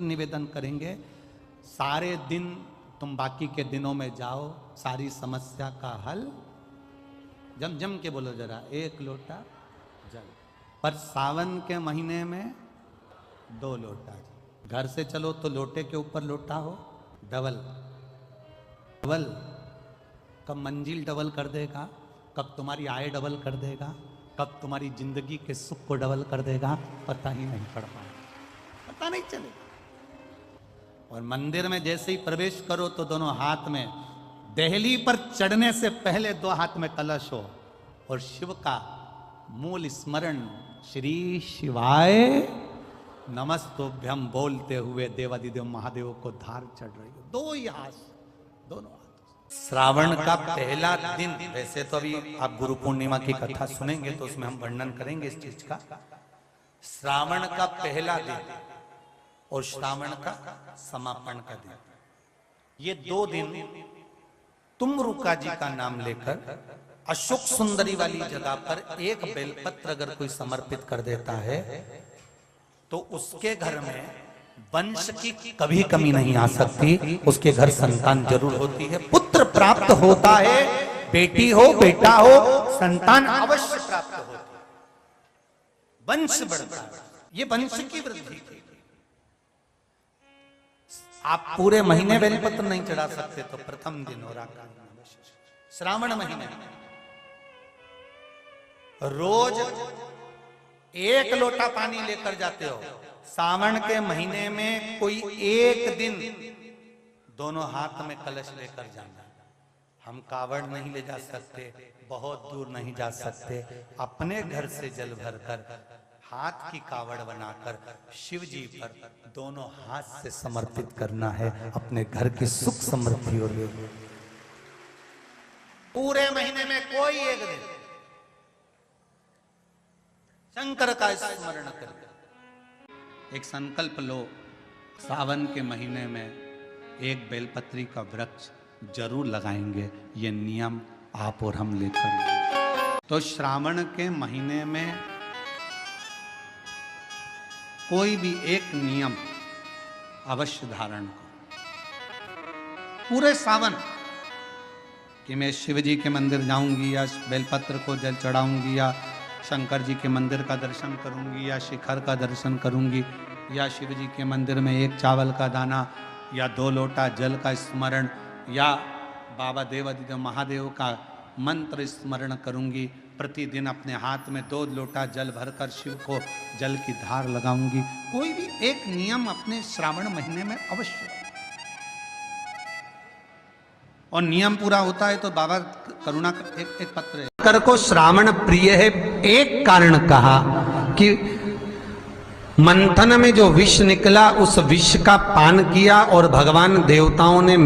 निवेदन करेंगे, सारे दिन तुम बाकी के दिनों में जाओ, सारी समस्या का हल जम जम के बोलो जरा, एक लोटा जल। पर सावन के महीने में 2 लोटा। घर से चलो तो लोटे के ऊपर लोटा हो, डबल डबल। कब मंजिल डबल कर देगा, कब तुम्हारी आय डबल कर देगा, कब तुम्हारी जिंदगी के सुख को डबल कर देगा, पता ही नहीं पड़ पाएगा, पता नहीं चलेगा। और मंदिर में जैसे ही प्रवेश करो तो दोनों हाथ में, देहली पर चढ़ने से पहले 2 हाथ में कलश हो और शिव का मूल स्मरण, श्री शिवाय नमस्तुभ्यम बोलते हुए देवादिदेव महादेव को धार चढ़ रही हो, 2 ही हाथ, दोनों हाथ। श्रावण का पहला दिन, वैसे तो अभी आप गुरु पूर्णिमा की कथा सुनेंगे तो उसमें हम वर्णन करेंगे इस चीज का। श्रावण का पहला दिन और श्रावण का समापन का दिन, ये 2 दिन तुमरुका जी का नाम लेकर अशोक सुंदरी वाली जगह पर एक बेलपत्र अगर कोई समर्पित कर देता है तो उसके घर में वंश की कभी कमी नहीं आ सकती, उसके घर संतान जरूर होती है, पुत्र प्राप्त होता है, बेटी हो बेटा हो संतान अवश्य प्राप्त होती है, वंश बढ़ता है, ये वंश की वृद्धि की। आप पूरे महीने बेलपत्र नहीं चढ़ा सकते तो प्रथम दिन हो रहा, श्रावण महीने रोज 1 लोटा पानी लेकर जाते हो, सावन के महीने में कोई एक दिन दोनों हाथ में कलश लेकर जाना। हम कावड़ नहीं ले जा सकते, बहुत दूर नहीं जा सकते, अपने घर से जल भरकर हाथ की कावड़ बनाकर शिव जी पर दोनों हाथ से समर्पित करना है, अपने घर की सुख समृद्धि और पूरे महीने में कोई एक दिन शंकर का स्मरण कर। एक संकल्प लो, सावन के महीने में एक बेलपत्री का वृक्ष जरूर लगाएंगे, ये नियम आप और हम लेकर। तो श्रावण के महीने में कोई भी एक नियम अवश्य धारण करो पूरे सावन, कि मैं शिव जी के मंदिर जाऊंगी या बेलपत्र को जल चढ़ाऊंगी या शंकर जी के मंदिर का दर्शन करूंगी या शिखर का दर्शन करूंगी या शिव जी के मंदिर में 1 चावल का दाना या 2 लोटा जल का स्मरण या बाबा देवादिदेव महादेव का मंत्र स्मरण करूंगी, प्रतिदिन अपने हाथ में 2 लोटा जल भरकर शिव को जल की धार लगाऊंगी। कोई भी एक नियम अपने श्रावण महीने में अवश्य, और नियम पूरा होता है तो बाबा करुणा एक पत्र है। शंकर को श्रावण प्रिय है, एक कारण कहा कि मंथन में जो विष निकला उस विष का पान किया और भगवान देवताओं ने,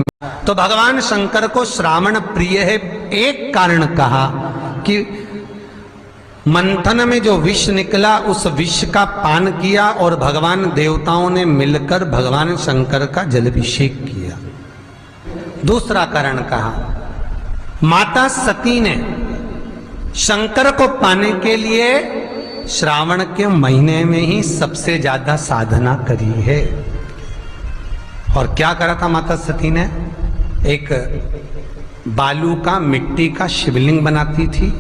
तो भगवान शंकर को श्रावण प्रिय है, एक कारण कहा कि मंथन में जो विष निकला उस विष का पान किया और भगवान देवताओं ने मिलकर भगवान शंकर का जलाभिषेक किया। दूसरा कारण कहा, माता सती ने शंकर को पाने के लिए श्रावण के महीने में ही सबसे ज्यादा साधना करी है। और क्या करा था माता सती ने, एक बालू का मिट्टी का शिवलिंग बनाती थी,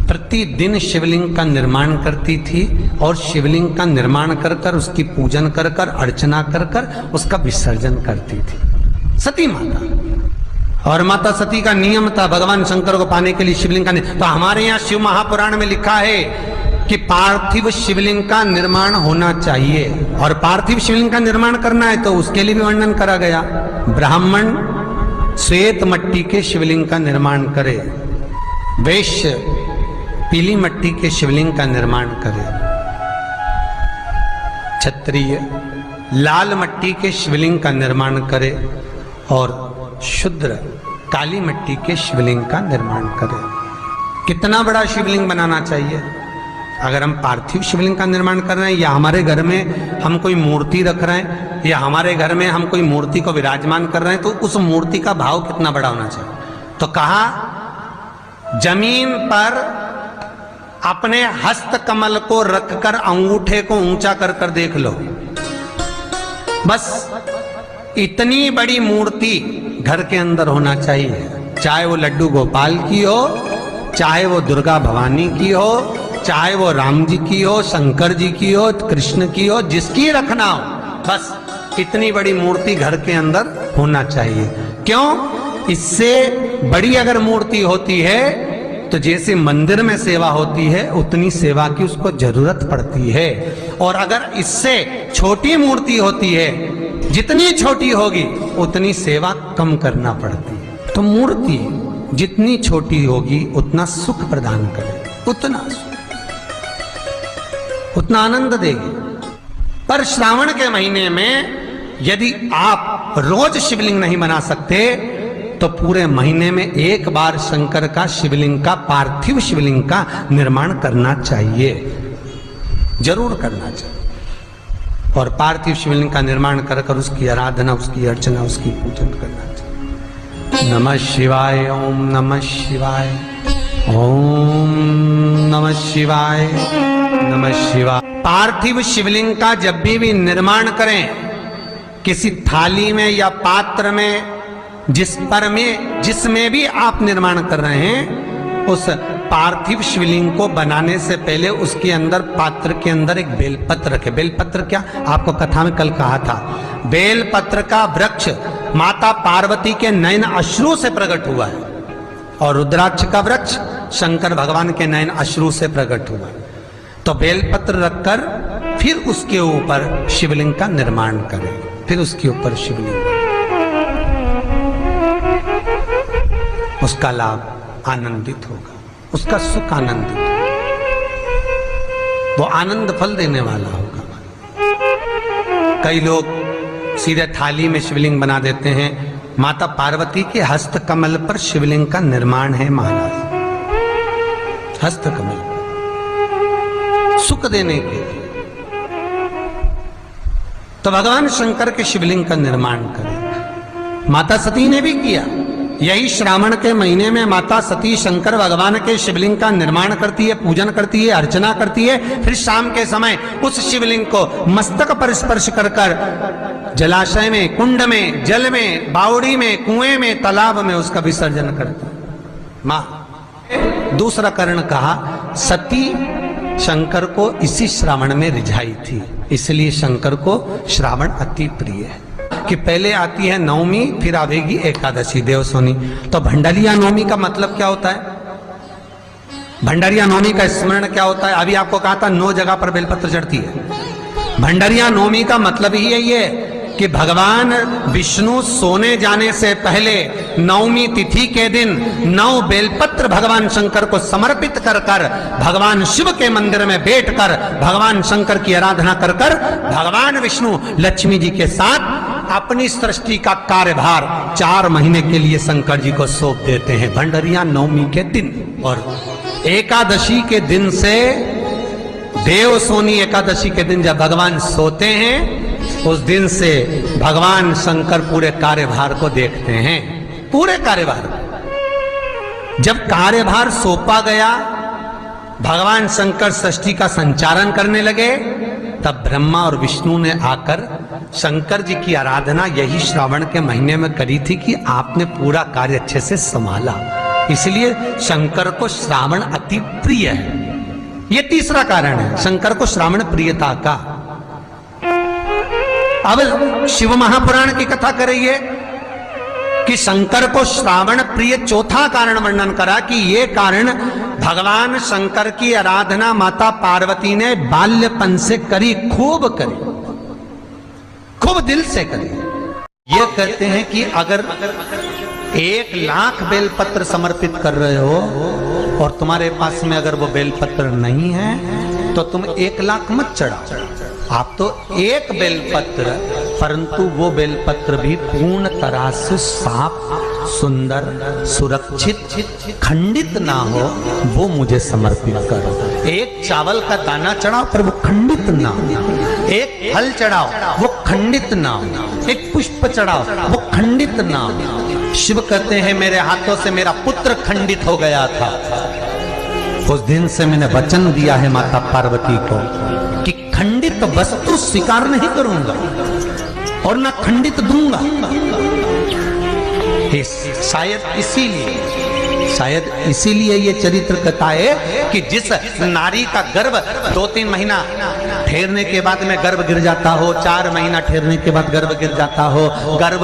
प्रतिदिन शिवलिंग का निर्माण करती थी और शिवलिंग का निर्माण कर कर उसकी पूजन कर कर अर्चना कर कर उसका विसर्जन करती थी सती माता। और माता सती का नियम था भगवान शंकर को पाने के लिए शिवलिंग का। तो हमारे यहाँ शिव महापुराण में लिखा है कि पार्थिव शिवलिंग का निर्माण होना चाहिए, और पार्थिव शिवलिंग का निर्माण करना है तो उसके लिए भी वर्णन करा गया। ब्राह्मण श्वेत मट्टी के शिवलिंग का निर्माण करे, वैश्य पीली मट्टी के शिवलिंग का निर्माण करे, क्षत्रिय लाल मट्टी के शिवलिंग का निर्माण करे और शूद्र काली मिट्टी के शिवलिंग का निर्माण करें। कितना बड़ा शिवलिंग बनाना चाहिए? अगर हम पार्थिव शिवलिंग का निर्माण कर रहे हैं या हमारे घर में हम कोई मूर्ति रख रहे हैं या हमारे घर में हम कोई मूर्ति को विराजमान कर रहे हैं, तो उस मूर्ति का भाव कितना बड़ा होना चाहिए? तो कहा, जमीन पर अपने हस्त कमल को रखकर अंगूठे को ऊंचा कर कर देख लो, बस इतनी बड़ी मूर्ति घर के अंदर होना चाहिए, चाहे वो लड्डू गोपाल की हो, चाहे वो दुर्गा भवानी की हो, चाहे वो राम जी की हो, शंकर जी की हो, कृष्ण की हो, जिसकी रखना हो, बस इतनी बड़ी मूर्ति घर के अंदर होना चाहिए। क्यों? इससे बड़ी अगर मूर्ति होती है तो जैसे मंदिर में सेवा होती है उतनी सेवा की उसको जरूरत पड़ती है, और अगर इससे छोटी मूर्ति होती है, जितनी छोटी होगी उतनी सेवा कम करना पड़ती है। तो मूर्ति जितनी छोटी होगी उतना सुख प्रदान करेगी, उतना सुख, उतना आनंद देगी। पर श्रावण के महीने में यदि आप रोज शिवलिंग नहीं बना सकते तो पूरे महीने में एक बार शंकर का शिवलिंग का, पार्थिव शिवलिंग का निर्माण करना चाहिए, जरूर करना चाहिए। और पार्थिव शिवलिंग का निर्माण कर कर उसकी आराधना, उसकी अर्चना, उसकी पूजन करना चाहिए। नमः शिवाय, ओम नमः शिवाय, ओम नमः शिवाय, नमः शिवाय। पार्थिव शिवलिंग का जब भी निर्माण करें, किसी थाली में या पात्र में, जिसमें भी आप निर्माण कर रहे हैं, उस पार्थिव शिवलिंग को बनाने से पहले उसके अंदर, पात्र के अंदर एक बेलपत्र रखे। बेलपत्र क्या, आपको कथा में कल कहा था, बेलपत्र का वृक्ष माता पार्वती के नयन अश्रु से प्रकट हुआ है, और रुद्राक्ष का वृक्ष शंकर भगवान के नयन अश्रु से प्रकट हुआ है। तो बेलपत्र रखकर फिर उसके ऊपर शिवलिंग का निर्माण करें, फिर उसके ऊपर शिवलिंग, उसका लाभ आनंदित होगा, उसका सुख आनंदित होगा, वो आनंद फल देने वाला होगा। कई लोग सीधे थाली में शिवलिंग बना देते हैं। माता पार्वती के हस्त कमल पर शिवलिंग का निर्माण है महाराज, हस्त कमल सुख देने के लिए। तो भगवान शंकर के शिवलिंग का निर्माण करें। माता सती ने भी किया, यही श्रावण के महीने में माता सती शंकर भगवान के शिवलिंग का निर्माण करती है, पूजन करती है, अर्चना करती है। फिर शाम के समय उस शिवलिंग को मस्तक पर स्पर्श कर कर जलाशय में, कुंड में, जल में, बावड़ी में, कुएं में, तालाब में उसका विसर्जन करती है मां। दूसरा कारण कहा, सती शंकर को इसी श्रावण में रिझाई थी, इसलिए शंकर को श्रावण अति प्रिय है। कि पहले आती है नवमी, फिर आवेगी एकादशी, देवसोनी। तो भंडारिया नवमी का मतलब क्या होता है? भंडारिया नवमी का स्मरण क्या होता है? अभी आपको कहा था 9 जगह पर बेलपत्र चढ़ती है। भंडारिया नवमी का मतलब ही यही है कि भगवान विष्णु सोने जाने से पहले नवमी तिथि के दिन 9 बेलपत्र भगवान शंकर को समर्पित कर कर भगवान शिव के मंदिर में बैठकर भगवान शंकर की आराधना कर कर भगवान विष्णु लक्ष्मी जी के साथ अपनी सृष्टि का कार्यभार 4 महीने के लिए शंकर जी को सौंप देते हैं भंडारिया नवमी के दिन। और एकादशी के दिन से, देवसोनी एकादशी के दिन जब भगवान सोते हैं, उस दिन से भगवान शंकर पूरे कार्यभार को देखते हैं, पूरे कार्यभार। जब कार्यभार सौंपा गया, भगवान शंकर सृष्टि का संचालन करने लगे, तब ब्रह्मा और विष्णु ने आकर शंकर जी की आराधना यही श्रावण के महीने में करी थी कि आपने पूरा कार्य अच्छे से संभाला, इसलिए शंकर को श्रावण अति प्रिय है। यह तीसरा कारण है शंकर को श्रावण प्रियता का। अब शिव महापुराण की कथा करिए कि शंकर को श्रावण प्रिय चौथा कारण वर्णन करा कि ये कारण भगवान शंकर की आराधना माता पार्वती ने बाल्यपन से करी, खूब करी, खूब दिल से करी। ये कहते हैं कि अगर 1 लाख बेलपत्र समर्पित कर रहे हो और तुम्हारे पास में अगर वो बेलपत्र नहीं है तो तुम 1 लाख मत चढ़ाओ, आप तो 1 बेलपत्र, परंतु वो बेलपत्र भी पूर्ण तरह से साफ, सुंदर, सुरक्षित, खंडित ना हो, वो मुझे समर्पित करो। 1 चावल का दाना चढ़ाओ पर वो खंडित ना हो, 1 फल चढ़ाओ वो खंडित ना हो, 1 पुष्प चढ़ाओ वो खंडित ना हो। शिव कहते हैं मेरे हाथों से मेरा पुत्र खंडित हो गया था, उस दिन से मैंने वचन दिया है माता पार्वती को कि खंडित वस्तु स्वीकार नहीं करूंगा। और ना खंडित दूंगा। शायद इसीलिए ये चरित्र कथा है कि जिस नारी का गर्भ 2-3 महीना ठहरने के बाद में गर्भ गिर जाता हो, 4 महीना ठहरने के बाद गर्भ गिर जाता हो, गर्भ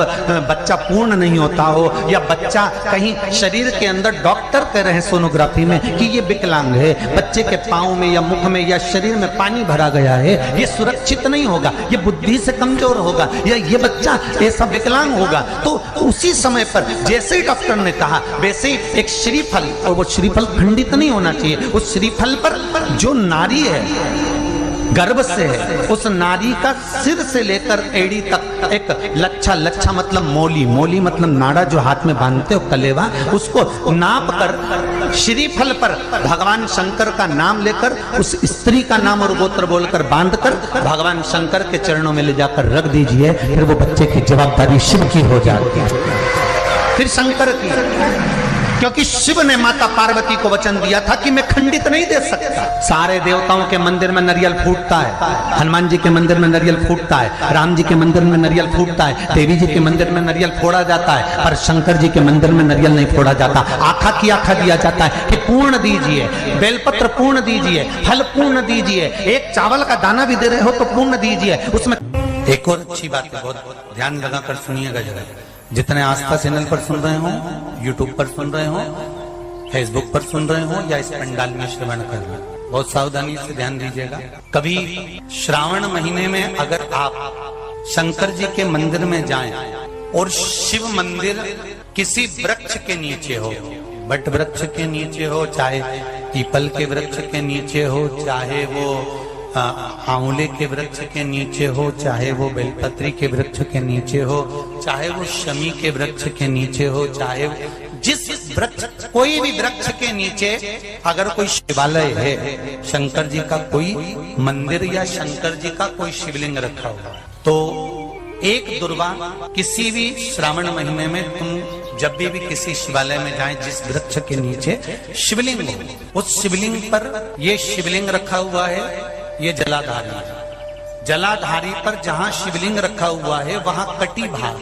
बच्चा पूर्ण नहीं होता हो, या बच्चा कहीं शरीर के अंदर डॉक्टर कह रहे हैं सोनोग्राफी में कि ये विकलांग है, बच्चे के पाँव में या मुख में या शरीर में पानी भरा गया है, ये सुरक्षित नहीं होगा, ये बुद्धि से कमजोर होगा, या ये बच्चा ऐसा विकलांग होगा, तो उसी समय पर जैसे ही डॉक्टर ने कहा वैसे ही एक श्रीफल, और वो श्रीफल खंडित नहीं होना चाहिए, उस श्रीफल पर जो नारी है गर्भ से है, उस नारी का सिर से लेकर एड़ी तक एक लच्छा, लच्छा मतलब मोली, मोली मतलब नाड़ा जो हाथ में बांधते हो कलेवा, उसको नाप कर श्रीफल पर भगवान शंकर का नाम लेकर उस स्त्री का नाम और गोत्र बोलकर बांधकर भगवान शंकर के चरणों में ले जाकर रख दीजिए, फिर वो बच्चे की जवाबदारी शिव की हो जाती है, फिर शंकर की, क्योंकि शिव ने माता पार्वती को वचन दिया था कि मैं खंडित नहीं दे सकता। सारे देवताओं के मंदिर में नारियल फूटता है, हनुमान जी के मंदिर में नारियल फूटता है, राम जी के मंदिर में नारियल फूटता है, देवी जी के मंदिर में नारियल फोड़ा जाता है, पर शंकर जी के मंदिर में नारियल नहीं फोड़ा जाता। आखा की आखा दिया जाता है कि पूर्ण दीजिए, बेलपत्र पूर्ण दीजिए, फल पूर्ण दीजिए, एक चावल का दाना भी दे रहे हो तो पूर्ण दीजिए। उसमें एक और अच्छी बात है, बहुत ध्यान लगाकर सुनिएगा जरा। जितने आस्था चैनल पर सुन रहे हो, यूट्यूब पर सुन रहे हो, फेसबुक पर सुन रहे हो, या इस पंडाल में श्रवण कर रहे हो, बहुत सावधानी से ध्यान दीजिएगा। कभी श्रावण महीने में अगर आप शंकर जी के मंदिर में जाएं और शिव मंदिर किसी वृक्ष के नीचे हो, बट वृक्ष के नीचे हो, चाहे पीपल के वृक्ष के नीचे हो, चाहे वो आंवले के वृक्ष के नीचे हो, चाहे वो बेलपत्री के वृक्ष के नीचे हो, चाहे वो शमी के वृक्ष के नीचे हो, चाहे जिस वृक्ष, कोई भी वृक्ष के नीचे अगर कोई शिवालय है, शंकर जी का कोई मंदिर या शंकर जी का कोई शिवलिंग रखा हुआ, तो एक दुर्वा किसी भी श्रावण महीने में तुम जब भी किसी शिवालय में जाएं, जिस वृक्ष के नीचे शिवलिंग हो, उस शिवलिंग पर ये शिवलिंग रखा हुआ है, ये जलाधारी है। जलाधारी पर जहां शिवलिंग रखा हुआ है वहां कटी भाग,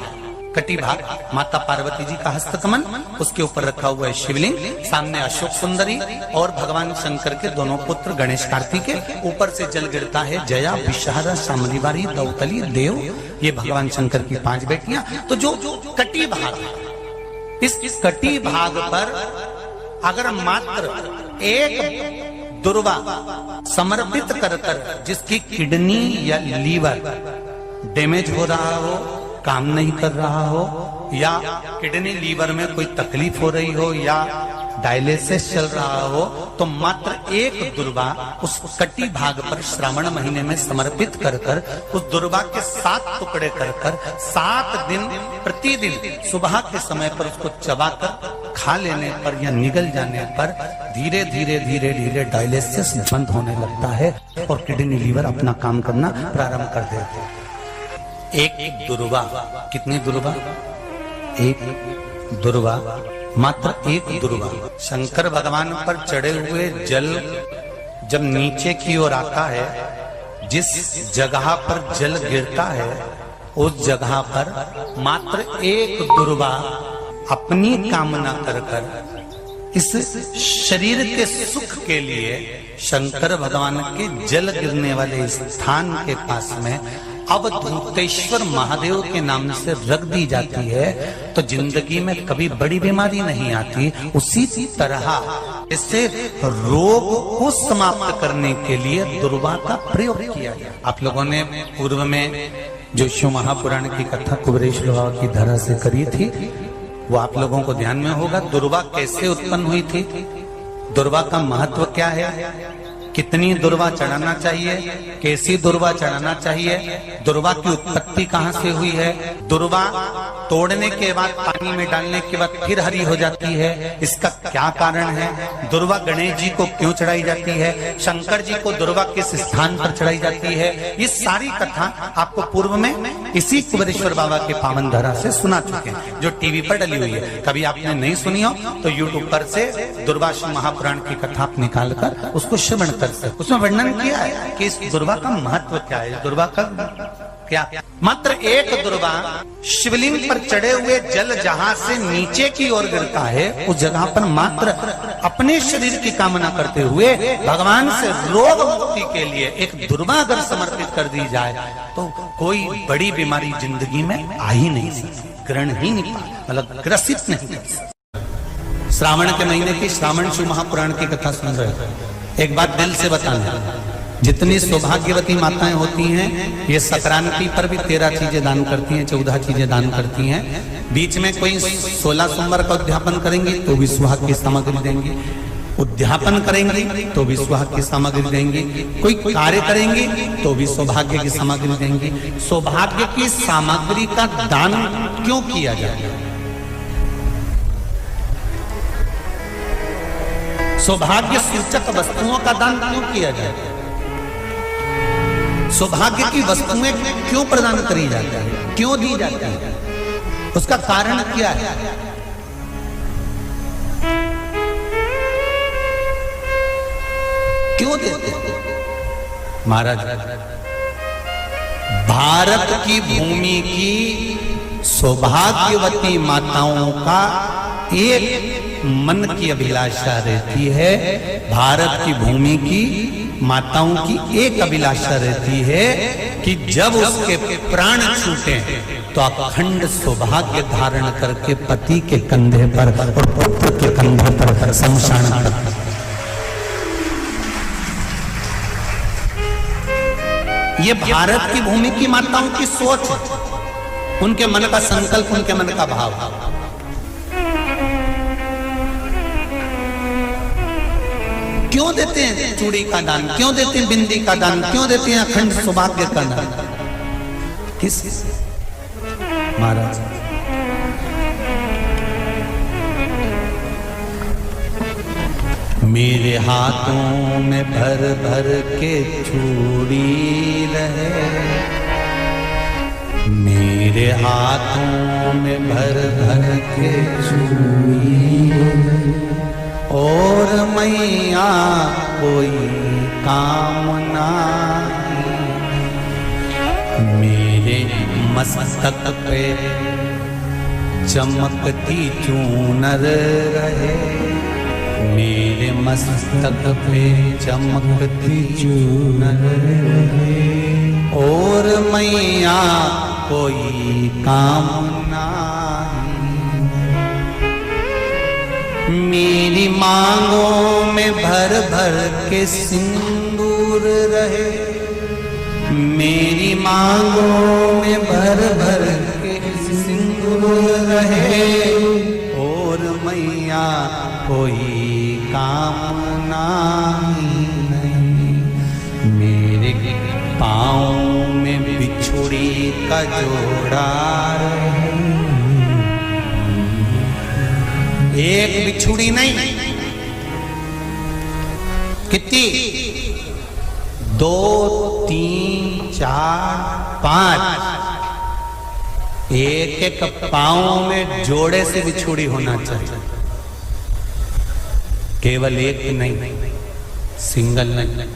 कटी भाग माता पार्वती जी का हस्तकमल, उसके ऊपर रखा हुआ है शिवलिंग, सामने अशोक सुंदरी और भगवान शंकर के दोनों पुत्र गणेश कार्तिकेय, ऊपर से जल गिरता है जया, विषहारा, शामलीवारी, दौतली, देव, ये भगवान शंकर की 5 बेटियां। तो जो कटी भाग है, इस कटी भाग पर अगर मात्र एक दुर्वा समर्पित कर कर, जिसकी किडनी या लीवर डैमेज हो रहा हो, काम नहीं कर रहा हो, या किडनी लीवर में कोई तकलीफ हो रही हो, या डायलिसिस चल रहा हो, तो मात्र एक दुर्वा उस कटी भाग पर श्रावण महीने में समर्पित कर कर, उस दुर्वा के 7 टुकड़े कर कर 7 दिन प्रतिदिन सुबह के समय पर उसको चबाकर खा लेने पर या निगल जाने पर धीरे धीरे धीरे धीरे डायलिसिस बंद होने लगता है और किडनी लीवर अपना काम करना प्रारंभ कर देते हैं। एक दुर्वा, कितनी दुर्वा? एक दुर्वा, मात्र एक दुर्वा। शंकर भगवान पर चढ़े हुए जल जब नीचे की ओर आता है, जिस जगह पर जल गिरता है उस जगह पर मात्र एक दुर्वा अपनी कामना कर कर इस शरीर के सुख के लिए शंकर भगवान के जल गिरने वाले स्थान के पास में अवधूतेश्वर महादेव के नाम से रख दी जाती है, तो जिंदगी में कभी बड़ी बीमारी नहीं आती। उसी तरह इससे रोग को समाप्त करने के लिए दुर्वा का प्रयोग किया गया। आप लोगों ने पूर्व में जो शिव महापुराण की कथा कुबेरेश्वर बाबा की धरा से करी थी, वो आप लोगों को ध्यान में होगा। दुर्वा कैसे उत्पन्न हुई थी, दुर्वा का महत्व क्या है, कितनी दुर्वा चढ़ाना चाहिए, कैसी दुर्वा चढ़ाना चाहिए, दुर्वा की उत्पत्ति कहाँ से हुई है, दुर्वा तोड़ने के बाद पानी में डालने के बाद फिर हरी हो जाती है, इसका क्या कारण है, दुर्वा गणेश जी को क्यों चढ़ाई जाती है, शंकर जी को दुर्वा किस स्थान पर चढ़ाई जाती है, ये सारी कथा आपको पूर्व में इसी कुबेरेश्वर बाबा के पावन धरा से सुना चुके हैं, जो टीवी पर डली हुई है। कभी आपने नहीं सुनी हो तो यूट्यूब पर से दुर्वा शिव महापुराण की कथा आप निकाल कर उसको श्रवण कर सकते। उसमें वर्णन किया है कि इस दुर्वा का महत्व क्या है, दुर्वा का क्या मात्र एक दुर्वा शिवलिंग पर चढ़े हुए जल जहां से नीचे की ओर गिरता है, उस जगह पर मात्र अपने शरीर की कामना करते हुए भगवान से रोग मुक्ति के लिए एक दुर्वा अगर समर्पित कर दी जाए तो कोई बड़ी बीमारी जिंदगी में आ ही नहीं सकती, ग्रहण ही नहीं पाती, मतलब ग्रसित नहीं कर सकती। श्रावण के महीने की श्रावण शिव महापुराण की कथा सुन रहे हो। एक बात दिल से बताना, जितनी सौभाग्यवती माताएं होती हैं ये संक्रांति पर भी 13 चीजें दान करती हैं, 14 चीजें दान करती हैं। बीच में कोई 16 सोमवार का उद्यापन करेंगी तो भी सुहाग की सामग्री देंगी, उद्यापन करेंगी तो भी सुहाग की सामग्री देंगी, कोई कार्य करेंगी तो भी सौभाग्य की सामग्री देंगी। सौभाग्य की सामग्री का दान क्यों किया जाए? सौभाग्य सूचक वस्तुओं का दान क्यों किया जाए? सौभाग्य की वस्तुएं क्यों प्रदान करी जाती है, क्यों दी जाती है? उसका कारण क्या है? क्यों देते हैं? महाराज, भारत की भूमि की सौभाग्यवती माताओं का एक मन की अभिलाषा रहती है, भारत की भूमि की माताओं की एक अभिलाषा रहती है कि जब उसके प्राण छूटे तो अखंड सौभाग्य धारण करके पति के कंधे पर और पुत्र के कंधे पर शमशान पर। ये भारत की भूमि की माताओं की सोच, उनके मन का संकल्प, उनके मन का भाव। क्यों देते हैं चूड़ी का दान, क्यों देते हैं बिंदी का दान, क्यों देते हैं अखंड सौभाग्य का दान? किस महाराज? मेरे हाथों में भर भर के चूड़ी रहे, मेरे हाथों में भर भर के चूड़ी और मैया कोई कामना, मेरे मस्तक पे चमकती चूनर रहे, मेरे मस्तक पे चमकती चूनर रहे और मैया कोई कामना, मेरी मांगों में भर भर के सिंदूर रहे, मेरी मांगों में भर भर के सिंदूर रहे और मैया कोई कामना नहीं, मेरे पाँव में बिछुड़ी का जोड़ा रहे, एक बिछुड़ी नहीं, कितनी? 2, 3, 4, 5, एक एक पाँव में जोड़े से बिछुड़ी होना चाहिए, केवल एक नहीं, सिंगल नहीं।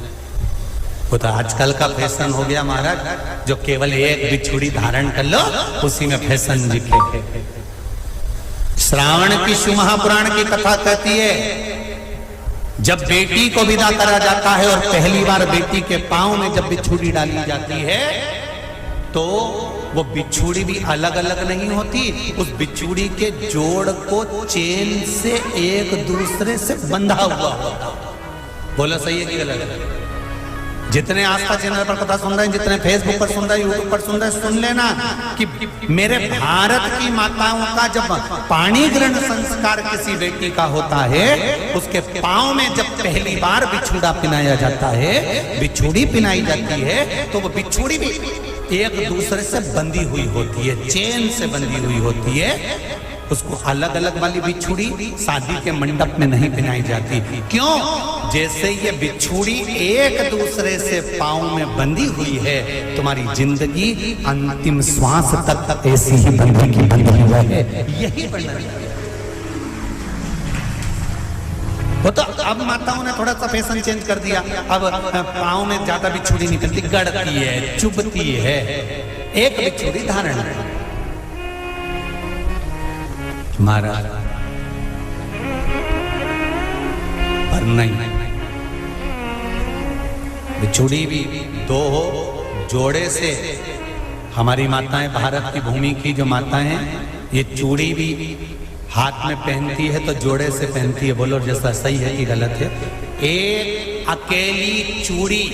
वो तो आजकल का फैशन हो गया महाराज, जो केवल एक बिछुड़ी धारण कर लो उसी में फैशन दिखे। श्रावण की शिव महापुराण की कथा कहती है, जब बेटी को विदा करा जाता है और पहली बार बेटी के पांव में जब बिछुड़ी डाली जाती है तो वो बिछुड़ी भी अलग अलग नहीं होती, उस बिछुड़ी के जोड़ को चेन से एक दूसरे से बंधा हुआ होता। बोला सही है कि गलत? जितने आस्था चैनल पर कथा सुन रहे हैं, जितने फेसबुक पर सुन रहे हैं, यूट्यूब पर सुन रहे हैं, सुन लेना कि मेरे भारत की माताओं का जब पाणी ग्रहण संस्कार किसी बेटी का होता है, उसके पांव में जब पहली बार बिछुड़ा पिनाया जाता है, बिछुड़ी पिनाई जाती है, तो वो बिछुड़ी भी एक दूसरे से बंधी हुई होती है, चेन से बंधी हुई होती है। उसको अलग अलग वाली बिछुड़ी शादी के मंडप में नहीं पहनाई जाती। क्यों? जैसे ये बिछुड़ी एक दूसरे से पांव में बंधी हुई है, तुम्हारी जिंदगी अंतिम श्वास तक ऐसी ही बंधी हुई है, यही वर्णन है। वो तो अब माताओं ने थोड़ा सा फैशन चेंज कर दिया, अब पाँव में ज्यादा बिछुड़ी नहीं पहनती, गड़ती है, चुभती है, एक भी चूड़ी धारण नहीं। महाराज पर नहीं, बिछुड़ी भी दो हो, जोड़े से। हमारी माताएं, भारत की भूमि की जो माताएं हैं, ये चूड़ी भी हाथ में पहनती है तो जोड़े से पहनती है। बोलो जैसा सही है कि गलत है? एक अकेली चूड़ी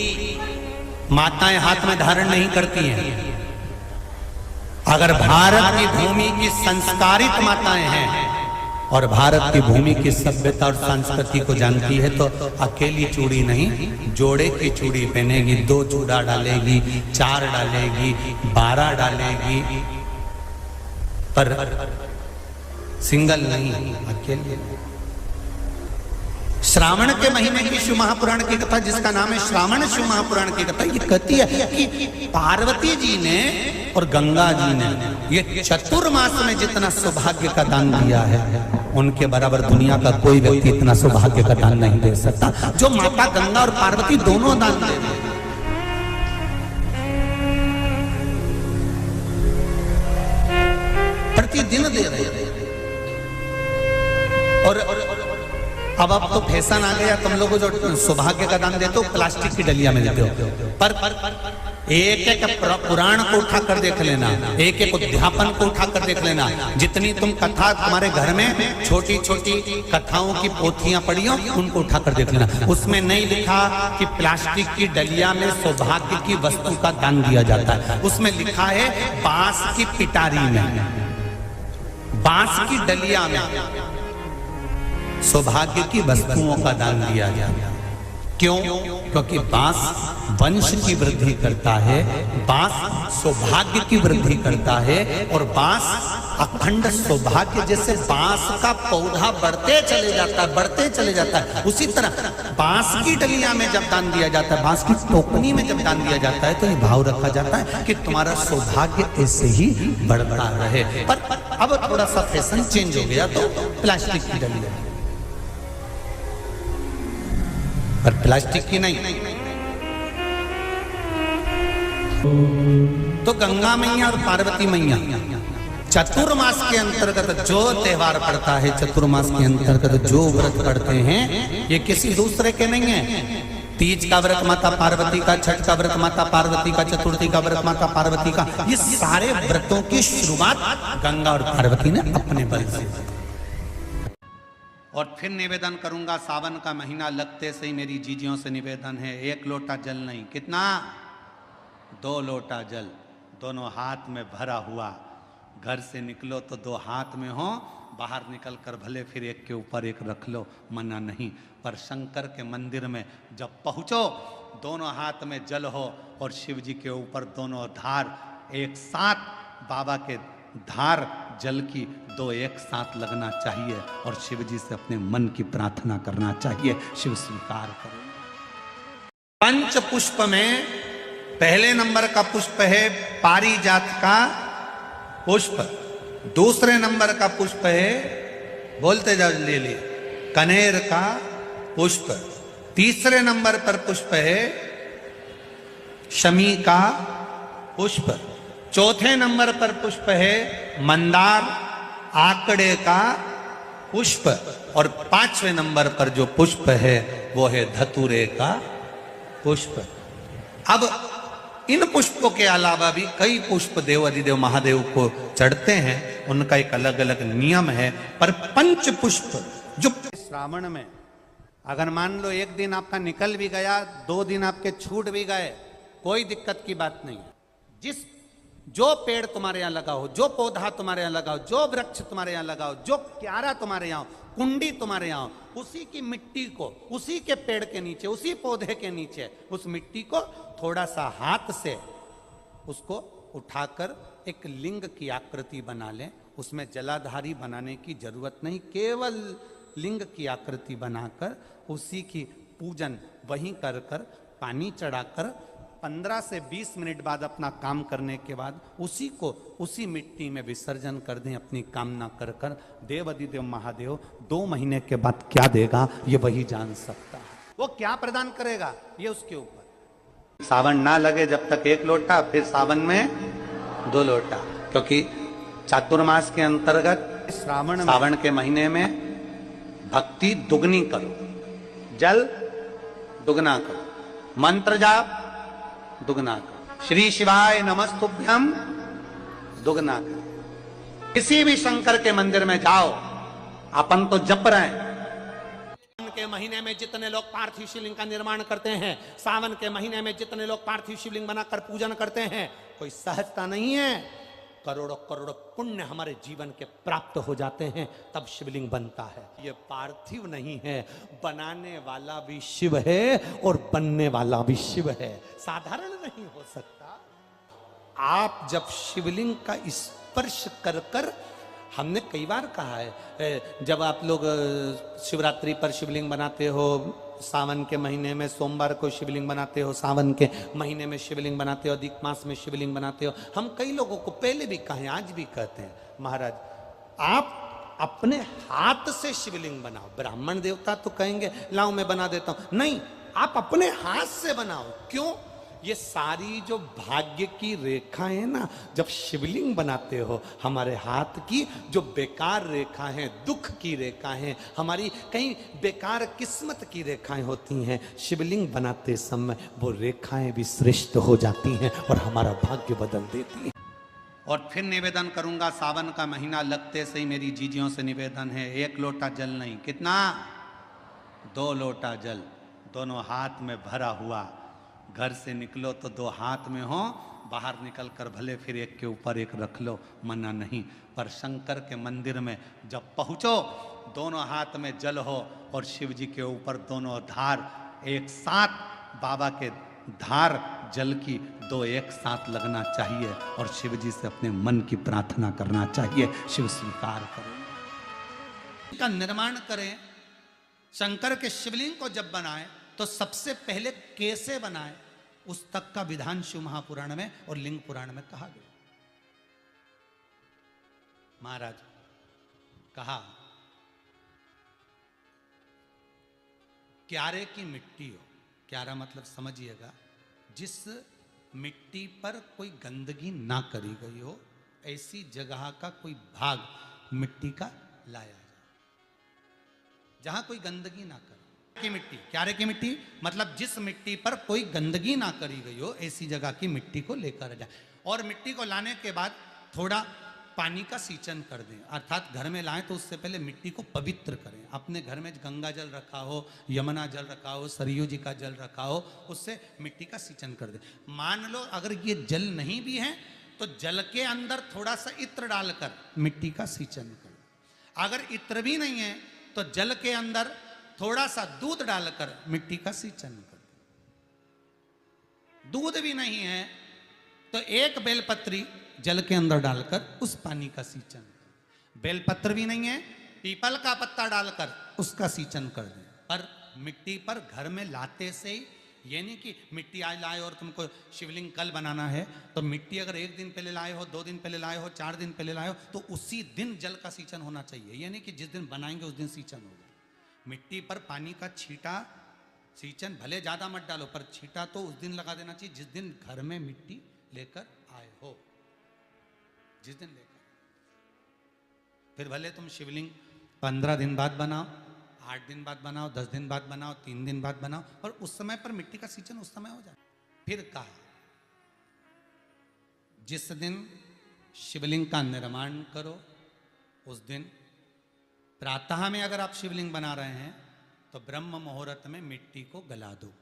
माताएं हाथ में धारण नहीं करती हैं। अगर भारत की भूमि की संस्कारित माताएं हैं और भारत की भूमि की सभ्यता और संस्कृति को जानती है तो अकेली चूड़ी नहीं, जोड़े की चूड़ी पहनेगी। 2 चूड़ा डालेगी, 4 डालेगी, 12 डालेगी, पर सिंगल नहीं, अकेले। श्रावण के महीने की शिव महापुराण की कथा, जिसका नाम है श्रावण शिव महापुराण की कथा, ये कहती है कि पार्वती जी ने और गंगा जी ने ये चतुर्मास में जितना सौभाग्य का दान दिया है, उनके बराबर दुनिया का कोई व्यक्ति इतना सौभाग्य का दान नहीं दे सकता जो माता गंगा और पार्वती दोनों दान दे रहे हैं। प्रतिदिन दे रहे हैं। और अब तो फैशन आ गया, तुम लोगों जो सौभाग्य का दान देते हो प्लास्टिक की डलिया में देते हो। पर एक एक पुराण को उठाकर देख लेना, एक एक उद्यापन को उठाकर देख लेना। जितनी तुम कथा तुम्हारे घर में छोटी छोटी कथाओं की पोथियां पड़ी हो, उनको उठाकर देख लेना। उसमें नहीं लिखा कि प्लास्टिक की डलिया में सौभाग्य की वस्तु का दान दिया जाता है। उसमें लिखा है बांस की पिटारी में, बांस की डलिया में सौभाग्य की वस्तुओं का दान दिया जाता है। क्यों? क्योंकि बांस वंश की वृद्धि करता है, बांस सौभाग्य की वृद्धि करता है, और बांस अखंड सौभाग्य। जैसे बांस का पौधा बढ़ते चले जाता है, बढ़ते चले जाता है, उसी तरह बांस की डलिया में जब दान दिया जाता है, बांस की टोकनी में जब दान दिया जाता है, तो ये भाव रखा जाता है कि तुम्हारा सौभाग्य ऐसे ही बढ़ता रहे। पर अब थोड़ा सा फैशन चेंज हो गया तो प्लास्टिक की डलिया, पर प्लास्टिक की नहीं। तो गंगा मैया और पार्वती मैया चतुर्मास के अंतर्गत जो त्योहार पड़ता है, चतुर्मास के अंतर्गत जो व्रत पड़ते हैं, ये किसी दूसरे के नहीं है। तीज का व्रत माता पार्वती का, छठ का व्रत माता पार्वती का, चतुर्थी का व्रत माता पार्वती का, ये सारे व्रतों की शुरुआत गंगा और पार्वती ने अपने बल से। और फिर निवेदन करूंगा, सावन का महीना लगते से ही मेरी जीजियों से निवेदन है, 1 लोटा जल नहीं, कितना? 2 लोटा जल, दोनों हाथ में भरा हुआ। घर से निकलो तो 2 हाथ में हो, बाहर निकल कर भले फिर एक के ऊपर एक रख लो, मना नहीं। पर शंकर के मंदिर में जब पहुंचो, दोनों हाथ में जल हो और शिव जी के ऊपर दोनों धार एक साथ, बाबा के धार जल की 2 एक साथ लगना चाहिए और शिव जी से अपने मन की प्रार्थना करना चाहिए। शिव स्वीकार करें। पंच पुष्प में पहले नंबर का पुष्प है पारिजात का पुष्प, दूसरे नंबर का पुष्प है, बोलते जाओ ले लिए, कनेर का पुष्प, तीसरे नंबर पर पुष्प है शमी का पुष्प, चौथे नंबर पर पुष्प है मंदार आकड़े का पुष्प, और 5वें नंबर पर जो पुष्प है वो है धतूरे का पुष्प। अब इन पुष्पों के अलावा भी कई पुष्प देव अधिदेव महादेव को चढ़ते हैं, उनका एक अलग अलग नियम है। पर पंच पुष्प जो श्रावण में, अगर मान लो 1 दिन आपका निकल भी गया, 2 दिन आपके छूट भी गए, कोई दिक्कत की बात नहीं। जो पेड़ तुम्हारे यहाँ लगा हो, जो पौधा तुम्हारे यहाँ लगा हो, जो वृक्ष तुम्हारे यहाँ लगा हो, जो क्यारा तुम्हारे यहाँ हो, कुंडी तुम्हारे यहाँ हो, उसी की मिट्टी को, उसी के पेड़ के नीचे, उसी पौधे के नीचे, उस मिट्टी को थोड़ा सा हाथ से उसको उठाकर एक लिंग की आकृति बना लें। उसमें जलाधारी बनाने की जरूरत नहीं, केवल लिंग की आकृति बनाकर उसी की पूजन वहीं कर कर, पानी चढ़ाकर 15 से 20 मिनट बाद अपना काम करने के बाद उसी को उसी मिट्टी में विसर्जन कर दें, अपनी कामना कर कर। देव अधिदेव महादेव 2 महीने के बाद क्या देगा ये वही जान सकता है। वो क्या प्रदान करेगा ये उसके ऊपर। सावन ना लगे जब तक 1 लोटा, फिर सावन में 2 लोटा, क्योंकि चातुर्मास के अंतर्गत श्रावण के महीने में भक्ति दुगनी करो, जल दुगना करो, मंत्र जाप दुगना करो, श्री शिवाय नमस्तुभ्यम दुगना करो। किसी भी शंकर के मंदिर में जाओ, अपन तो जप रहे हैं। के महीने में जितने लोग पार्थिव शिवलिंग का निर्माण करते हैं, सावन के महीने में जितने लोग पार्थिव शिवलिंग बनाकर पूजन करते हैं, कोई सहजता नहीं है। करोड़ों करोड़ों पुण्य हमारे जीवन के प्राप्त हो जाते हैं, तब शिवलिंग बनता है। ये पार्थिव नहीं है, बनाने वाला भी शिव है और बनने वाला भी शिव है, साधारण नहीं हो सकता। आप जब शिवलिंग का स्पर्श कर कर, हमने कई बार कहा है, जब आप लोग शिवरात्रि पर शिवलिंग बनाते हो, सावन के महीने में सोमवार को शिवलिंग बनाते हो, सावन के महीने में शिवलिंग बनाते हो, अधिक मास में शिवलिंग बनाते हो, हम कई लोगों को पहले भी कहे, आज भी कहते हैं, महाराज आप अपने हाथ से शिवलिंग बनाओ। ब्राह्मण देवता तो कहेंगे लाओ मैं बना देता हूं, नहीं, आप अपने हाथ से बनाओ। क्यों? ये सारी जो भाग्य की रेखाएं है ना, जब शिवलिंग बनाते हो, हमारे हाथ की जो बेकार रेखा है, दुख की रेखा है, हमारी कहीं बेकार किस्मत की रेखाएं होती हैं, शिवलिंग बनाते समय वो रेखाएं भी श्रेष्ठ हो जाती हैं और हमारा भाग्य बदल देती हैं। और फिर निवेदन करूंगा, सावन का महीना लगते से ही मेरी जीजियों से निवेदन है, 1 लोटा जल नहीं, कितना? 2 लोटा जल, दोनों हाथ में भरा हुआ। घर से निकलो तो 2 हाथ में हो, बाहर निकल कर भले फिर एक के ऊपर एक रख लो, मना नहीं, पर शंकर के मंदिर में जब पहुंचो, दोनों हाथ में जल हो और शिव जी के ऊपर दोनों धार एक साथ, बाबा के धार जल की 2 एक साथ लगना चाहिए और शिव जी से अपने मन की प्रार्थना करना चाहिए, शिव स्वीकार करें। का निर्माण करें, शंकर के शिवलिंग को जब बनाए तो सबसे पहले कैसे बनाए, उस तक का विधान शिव महापुराण में और लिंग पुराण में कहा गया। महाराज कहा, क्यारे की मिट्टी हो, क्यारा मतलब समझिएगा, जिस मिट्टी पर कोई गंदगी ना करी गई हो, ऐसी जगह का कोई भाग मिट्टी का लाया जाए, जहां कोई गंदगी ना करे। की मिट्टी, क्यारे की मिट्टी मतलब जिस मिट्टी पर कोई गंदगी ना करी गई हो, ऐसी जगह की मिट्टी को लेकर जाए। और मिट्टी को लाने के बाद थोड़ा पानी का सींचन कर दें, अर्थात घर में लाएं तो उससे पहले मिट्टी को पवित्र करें। अपने घर में गंगा जल रखा हो, यमुना जल रखा हो, सरयू जी का जल रखा हो, उससे मिट्टी का सींचन कर दें। मान लो अगर ये जल नहीं भी है तो जल के अंदर थोड़ा सा इत्र डालकर मिट्टी का सींचन करें। अगर इत्र भी नहीं है तो जल के अंदर थोड़ा सा दूध डालकर मिट्टी का सींचन कर। दूध भी नहीं है तो 1 बेलपत्री जल के अंदर डालकर उस पानी का सींचन कर। बेलपत्र भी नहीं है, पीपल का पत्ता डालकर उसका सींचन कर दें। पर मिट्टी पर घर में लाते से ही, ये नहीं कि मिट्टी आज लाए और तुमको शिवलिंग कल बनाना है, तो मिट्टी अगर 1 दिन पहले लाए हो, 2 दिन पहले लाए हो, 4 दिन पहले लाए हो, तो उसी दिन जल का सींचन होना चाहिए। ये नहीं कि जिस दिन बनाएंगे उस दिन सींचन होगा। मिट्टी पर पानी का छींटा, सींचन भले ज्यादा मत डालो, पर छींटा तो उस दिन लगा देना चाहिए जिस दिन घर में मिट्टी लेकर आए हो, जिस दिन लेकर। फिर भले तुम शिवलिंग 15 दिन बाद बनाओ, 8 दिन बाद बनाओ, 10 दिन बाद बनाओ, 3 दिन बाद बनाओ, और उस समय पर मिट्टी का सींचन उस समय हो जाए। फिर कहा, जिस दिन शिवलिंग का निर्माण करो उस दिन प्रातः में अगर आप शिवलिंग बना रहे हैं तो ब्रह्म मुहूर्त में मिट्टी को गला दो।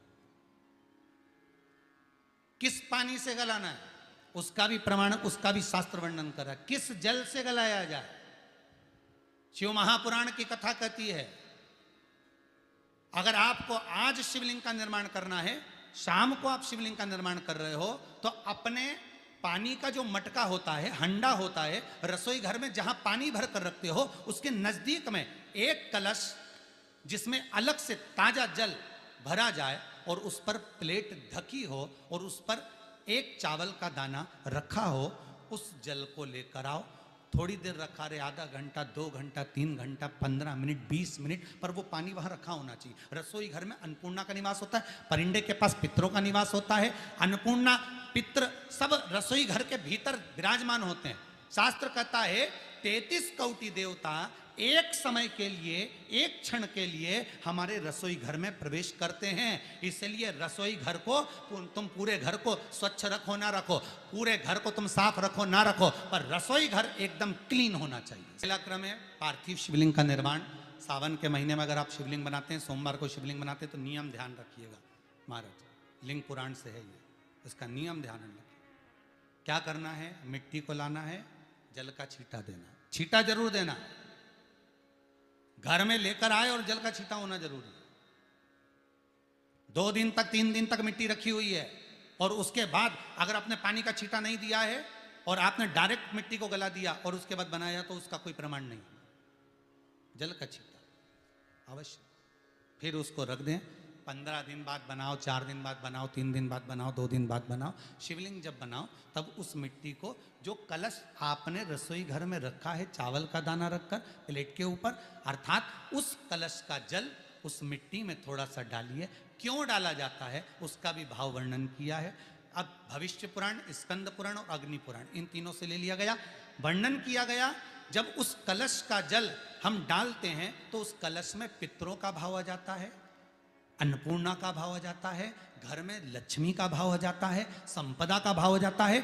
किस पानी से गलाना है उसका भी प्रमाण, उसका भी शास्त्र वर्णन करा। किस जल से गलाया जाए, शिव महापुराण की कथा कहती है, अगर आपको आज शिवलिंग का निर्माण करना है, शाम को आप शिवलिंग का निर्माण कर रहे हो, तो अपने पानी का जो मटका होता है, हंडा होता है, रसोई घर में जहां पानी भर कर रखते हो, उसके नजदीक में 1 कलश जिसमें अलग से ताजा जल भरा जाए और उस पर प्लेट ढकी हो और उस पर 1 चावल का दाना रखा हो, उस जल को लेकर आओ। थोड़ी देर रखा रहे, आधा घंटा, 2 घंटा, 3 घंटा, 15 मिनट, 20 मिनट, पर वो पानी वहां रखा होना चाहिए। रसोई घर में अन्नपूर्णा का निवास होता है, परिंदे के पास पितरों का निवास होता है। अन्नपूर्णा पितृ सब रसोई घर के भीतर विराजमान होते हैं। शास्त्र कहता है 33 कौटि देवता एक समय के लिए, एक क्षण के लिए हमारे रसोई घर में प्रवेश करते हैं। इसलिए रसोई घर को तुम पूरे घर को स्वच्छ रखो ना रखो, पूरे घर को तुम साफ रखो ना रखो, पर रसोई घर एकदम क्लीन होना चाहिए। पहला क्रम है पार्थिव शिवलिंग का निर्माण। सावन के महीने में अगर आप शिवलिंग बनाते हैं, सोमवार को शिवलिंग बनाते हैं, तो नियम ध्यान रखिएगा महाराज, लिंग पुराण से है ये, इसका नियम ध्यान रखिए। क्या करना है, मिट्टी को लाना है, जल का छींटा देना, छींटा जरूर देना, घर में लेकर आए और जल का छींटा होना जरूरी है। 2 दिन तक 3 दिन तक मिट्टी रखी हुई है और उसके बाद अगर आपने पानी का छींटा नहीं दिया है और आपने डायरेक्ट मिट्टी को गला दिया और उसके बाद बनाया, तो उसका कोई प्रमाण नहीं। जल का छींटा अवश्य, फिर उसको रख दें। 15 दिन बाद बनाओ, 4 दिन बाद बनाओ, 3 दिन बाद बनाओ, 2 दिन बाद बनाओ। शिवलिंग जब बनाओ तब उस मिट्टी को, जो कलश आपने रसोई घर में रखा है चावल का दाना रखकर प्लेट के ऊपर, अर्थात उस कलश का जल उस मिट्टी में थोड़ा सा डालिए। क्यों डाला जाता है उसका भी भाव वर्णन किया है। अब भविष्य पुराण, स्कंद पुराण और अग्नि पुराण, इन तीनों से ले लिया गया, वर्णन किया गया। जब उस कलश का जल हम डालते हैं तो उस कलश में पितरों का भाव आ जाता है, अन्नपूर्णा का भाव आ जाता है, घर में लक्ष्मी का भाव आ जाता है, संपदा का भाव आ जाता है।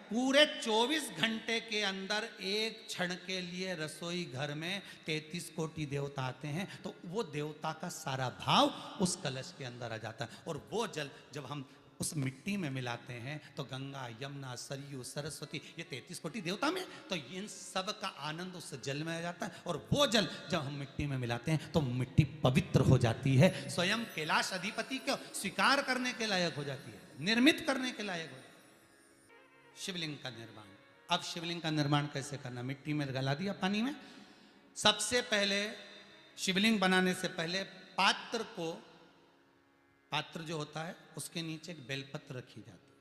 पूरे 24 घंटे के अंदर एक क्षण के लिए रसोई घर में 33 कोटि देवता आते हैं, तो वो देवता का सारा भाव उस कलश के अंदर आ जाता है। और वो जल जब हम उस मिट्टी में मिलाते हैं तो गंगा, यमुना, सरयू, सरस्वती, ये 33 कोटि देवता में, तो इन सब का आनंद उस जल में आ जाता है। और वो जल जब हम मिट्टी में मिलाते हैं तो मिट्टी पवित्र हो जाती है, स्वयं कैलाश अधिपति को स्वीकार करने के लायक हो जाती है, निर्मित करने के लायक हो जाती है। शिवलिंग का निर्माण। अब शिवलिंग का निर्माण कैसे करना, मिट्टी में गला दिया पानी में। सबसे पहले शिवलिंग बनाने से पहले पात्र जो होता है उसके नीचे एक बेलपत्र रखी जाती है।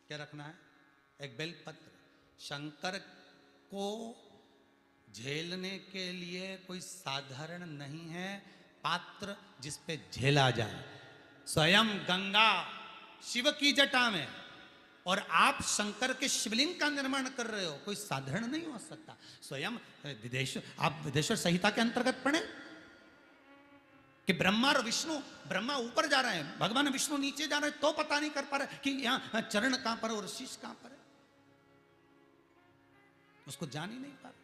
क्या रखना है, एक बेलपत्र। शंकर को झेलने के लिए कोई साधारण नहीं है पात्र जिस पे झेला जाए। स्वयं गंगा शिव की जटा में और आप शंकर के शिवलिंग का निर्माण कर रहे हो, कोई साधारण नहीं हो सकता। स्वयं आप विदेश्वर संहिता के अंतर्गत पढ़े कि ब्रह्मा और विष्णु, ब्रह्मा ऊपर जा रहे हैं, भगवान विष्णु नीचे जा रहे हैं, तो पता नहीं कर पा रहे कि यहां चरण कहां पर और शीश कहां पर है, उसको जान ही नहीं पा रहे।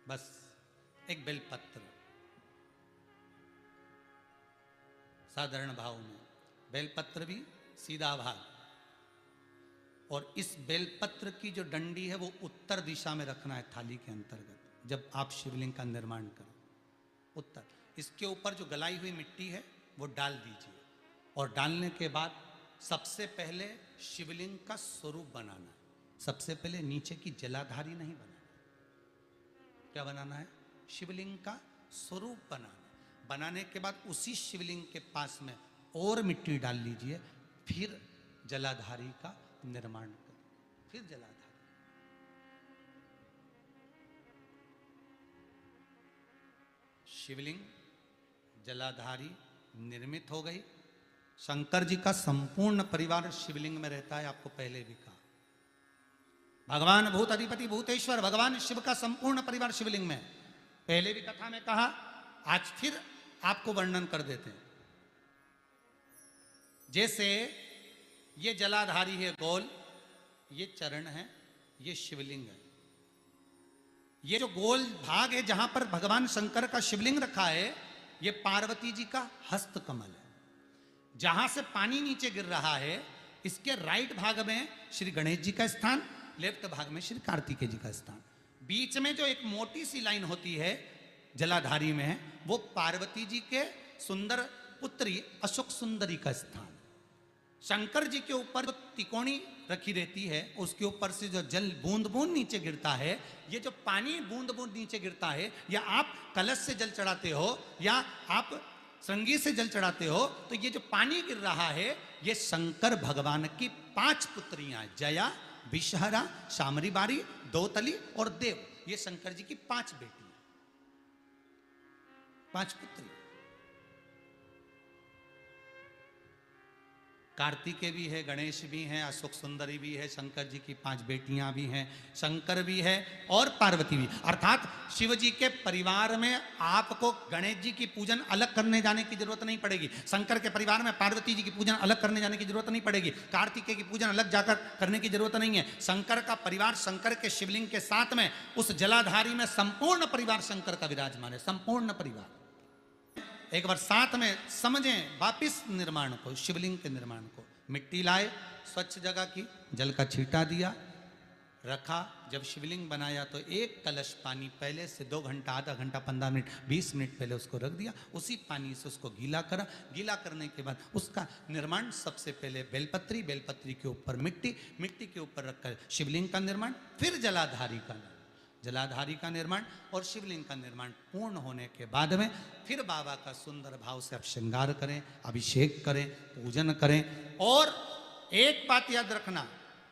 बस एक बेलपत्र साधारण भाव में, बेलपत्र भी सीधा भाग, और इस बेलपत्र की जो डंडी है वो उत्तर दिशा में रखना है थाली के अंतर्गत। जब आप शिवलिंग का निर्माण करें उत्तर, इसके ऊपर जो गलाई हुई मिट्टी है वो डाल दीजिए। और डालने के बाद सबसे पहले शिवलिंग का स्वरूप बनाना है। सबसे पहले नीचे की जलाधारी नहीं बनाना, क्या बनाना है, शिवलिंग का स्वरूप बनाना। बनाने के बाद उसी शिवलिंग के पास में और मिट्टी डाल लीजिए, फिर जलाधारी का निर्माण करें, फिर जलाधारी। शिवलिंग जलाधारी निर्मित हो गई। शंकर जी का संपूर्ण परिवार शिवलिंग में रहता है, आपको पहले भी कहा। भगवान भूत अधिपति भूतेश्वर भगवान शिव का संपूर्ण परिवार शिवलिंग में, पहले भी कथा में कहा, आज फिर आपको वर्णन कर देते हैं। जैसे ये जलाधारी है गोल, ये चरण है, ये शिवलिंग है। ये जो गोल भाग है जहां पर भगवान शंकर का शिवलिंग रखा है, ये पार्वती जी का हस्त कमल है। जहां से पानी नीचे गिर रहा है, इसके राइट भाग में श्री गणेश जी का स्थान, लेफ्ट भाग में श्री कार्तिकेय जी का स्थान। बीच में जो एक मोटी सी लाइन होती है जलाधारी में है, वो पार्वती जी के सुंदर पुत्री अशोक सुंदरी का स्थान। शंकर जी के ऊपर जो तिकोनी रखी रहती है, उसके ऊपर से जो जल बूंद बूंद नीचे गिरता है, ये जो पानी बूंद बूंद नीचे गिरता है, या आप कलश से जल चढ़ाते हो या आप श्रृंगी से जल चढ़ाते हो, तो ये जो पानी गिर रहा है, ये शंकर भगवान की 5 पुत्रियां, जया, विषहरा, शामरी बारी, दोतली और देव, ये शंकर जी की 5 बेटियां। 5 पुत्री। कार्तिकेय भी है, गणेश भी हैं, अशोक सुंदरी भी है, शंकर जी की 5 बेटियां भी हैं, शंकर भी है और पार्वती भी। अर्थात शिव जी के परिवार में आपको गणेश जी की पूजन अलग करने जाने की जरूरत नहीं पड़ेगी, शंकर के परिवार में पार्वती जी की पूजन अलग करने जाने की जरूरत नहीं पड़ेगी, कार्तिकेय की पूजन अलग जाकर करने की जरूरत नहीं है। शंकर का परिवार शंकर के शिवलिंग के साथ में उस जलाधारी में संपूर्ण परिवार शंकर का विराजमान है, संपूर्ण परिवार। एक बार साथ में समझें वापिस निर्माण को, शिवलिंग के निर्माण को। मिट्टी लाए, स्वच्छ जगह की, जल का छींटा दिया, रखा। जब शिवलिंग बनाया तो एक कलश पानी पहले से 2 घंटा, आधा घंटा, 15 मिनट, 20 मिनट पहले उसको रख दिया। उसी पानी से उसको गीला करा। गीला करने के बाद उसका निर्माण सबसे पहले बेलपत्री, बेलपत्री के ऊपर मिट्टी, मिट्टी के ऊपर रखकर शिवलिंग का निर्माण, फिर जलाधारी का निर्माण, जलाधारी का निर्माण और शिवलिंग का निर्माण पूर्ण होने के बाद में फिर बाबा का सुंदर भाव से आप श्रृंगार करें, अभिषेक करें, पूजन करें। और एक बात याद रखना,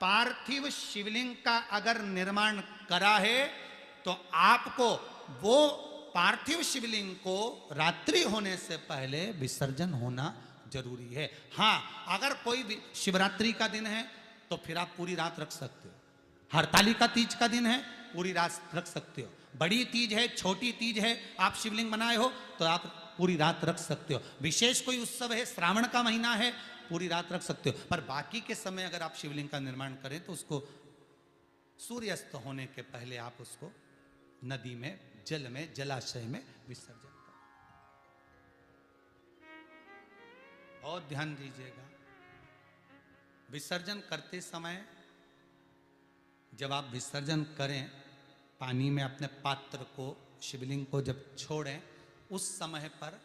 पार्थिव शिवलिंग का अगर निर्माण करा है तो आपको वो पार्थिव शिवलिंग को रात्रि होने से पहले विसर्जन होना जरूरी है। हाँ, अगर कोई भी शिवरात्रि का दिन है तो फिर आप पूरी रात रख सकते हो। हरतालिका तीज का दिन है, पूरी रात रख सकते हो। बड़ी तीज है, छोटी तीज है, आप शिवलिंग बनाए हो तो आप पूरी रात रख सकते हो। विशेष कोई उत्सव है, श्रावण का महीना है, पूरी रात रख सकते हो। पर बाकी के समय अगर आप शिवलिंग का निर्माण करें तो उसको सूर्यास्त होने के पहले आप उसको नदी में, जल में, जलाशय में विसर्जन करें। बहुत ध्यान दीजिएगा, विसर्जन करते समय जब आप विसर्जन करें, पानी में अपने पात्र को, शिवलिंग को जब छोड़ें, उस समय पर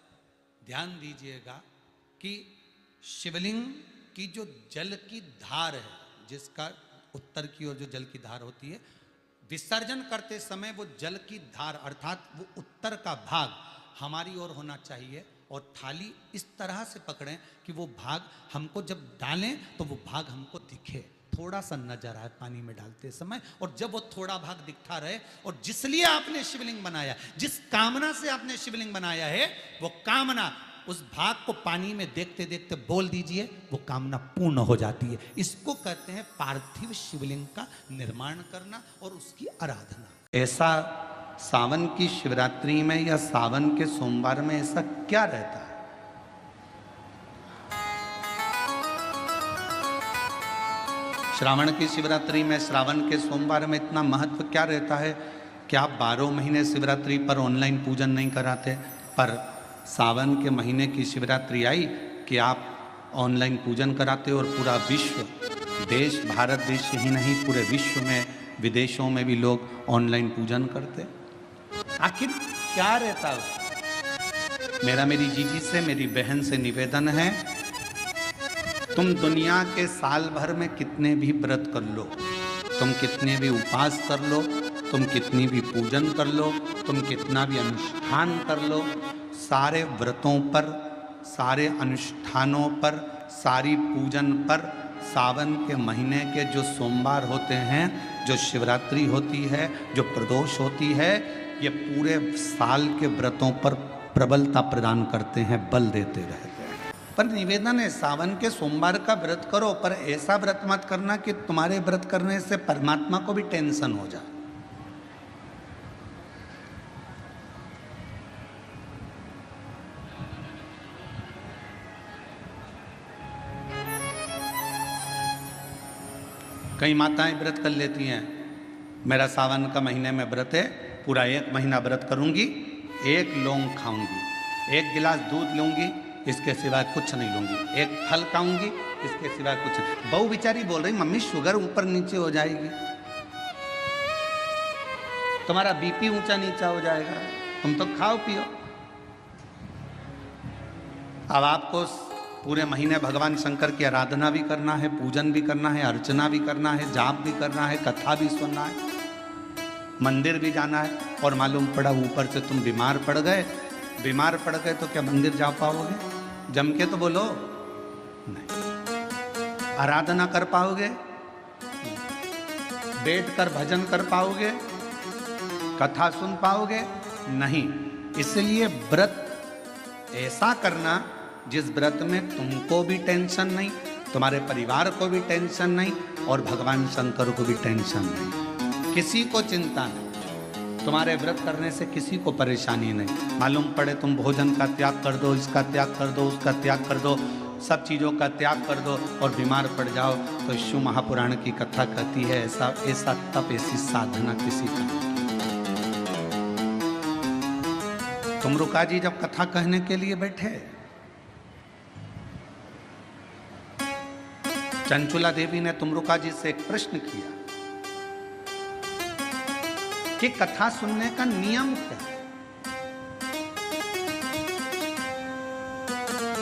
ध्यान दीजिएगा कि शिवलिंग की जो जल की धार है, जिसका उत्तर की ओर जो जल की धार होती है, विसर्जन करते समय वो जल की धार अर्थात वो उत्तर का भाग हमारी ओर होना चाहिए और थाली इस तरह से पकड़ें कि वो भाग हमको जब डालें तो वो भाग हमको दिखे, थोड़ा सा नजर आए पानी में डालते समय। और जब वो थोड़ा भाग दिखता रहे और जिस लिए आपने शिवलिंग बनाया, जिस कामना से आपने शिवलिंग बनाया है, वो कामना उस भाग को पानी में देखते देखते बोल दीजिए, वो कामना पूर्ण हो जाती है। इसको कहते हैं पार्थिव शिवलिंग का निर्माण करना और उसकी आराधना। ऐसा सावन की शिवरात्रि में या सावन के सोमवार में ऐसा क्या रहता है? श्रावण की शिवरात्रि में, श्रावण के सोमवार में इतना महत्व क्या रहता है कि आप 12 महीने शिवरात्रि पर ऑनलाइन पूजन नहीं कराते, पर सावन के महीने की शिवरात्रि आई कि आप ऑनलाइन पूजन कराते और पूरा विश्व, देश, भारत देश ही नहीं पूरे विश्व में, विदेशों में भी लोग ऑनलाइन पूजन करते। आखिर क्या रहता है? मेरा मेरी जीजी से, मेरी बहन से निवेदन है, तुम दुनिया के साल भर में कितने भी व्रत कर लो, तुम कितने भी उपवास कर लो, तुम कितनी भी पूजन कर लो, तुम कितना भी अनुष्ठान कर लो, सारे व्रतों पर, सारे अनुष्ठानों पर, सारी पूजन पर सावन के महीने के जो सोमवार होते हैं, जो शिवरात्रि होती है, जो प्रदोष होती है, ये पूरे साल के व्रतों पर प्रबलता प्रदान करते हैं, बल देते रहते हैं। पर निवेदन है, सावन के सोमवार का व्रत करो, पर ऐसा व्रत मत करना कि तुम्हारे व्रत करने से परमात्मा को भी टेंशन हो जाए। कई माताएं व्रत कर लेती हैं, मेरा सावन का महीने में व्रत है, पूरा 1 महीना व्रत करूंगी, 1 लौंग खाऊंगी, 1 गिलास दूध लूंगी, इसके सिवाय कुछ नहीं लूंगी, 1 फल खाऊंगी, इसके सिवाय कुछ नहीं। बहू बेचारी बोल रही, मम्मी शुगर ऊपर नीचे हो जाएगी, तुम्हारा बीपी ऊंचा नीचा हो जाएगा, तुम तो खाओ पियो। अब आपको पूरे महीने भगवान शंकर की आराधना भी करना है, पूजन भी करना है, अर्चना भी करना है, जाप भी करना है, कथा भी सुनना है, मंदिर भी जाना है। और मालूम पड़ा ऊपर से तुम बीमार पड़ गए, बीमार पड़ गए तो क्या मंदिर जा पाओगे? जम के तो बोलो, नहीं। आराधना कर पाओगे? बैठकर भजन कर पाओगे? कथा सुन पाओगे? नहीं। इसलिए व्रत ऐसा करना जिस व्रत में तुमको भी टेंशन नहीं, तुम्हारे परिवार को भी टेंशन नहीं और भगवान शंकर को भी टेंशन नहीं, किसी को चिंता नहीं। तुम्हारे व्रत करने से किसी को परेशानी नहीं। मालूम पड़े तुम भोजन का त्याग कर दो, इसका त्याग कर दो, उसका त्याग कर दो, सब चीज़ों का त्याग कर दो और बीमार पड़ जाओ, तो शिव महापुराण की कथा कहती है ऐसा ऐसा तप, ऐसी साधना किसी का नहीं। तुमरुका जी जब कथा कहने के लिए बैठे, चंचुला देवी ने तुमरुका जी से एक प्रश्न किया कि कथा सुनने का नियम क्या है।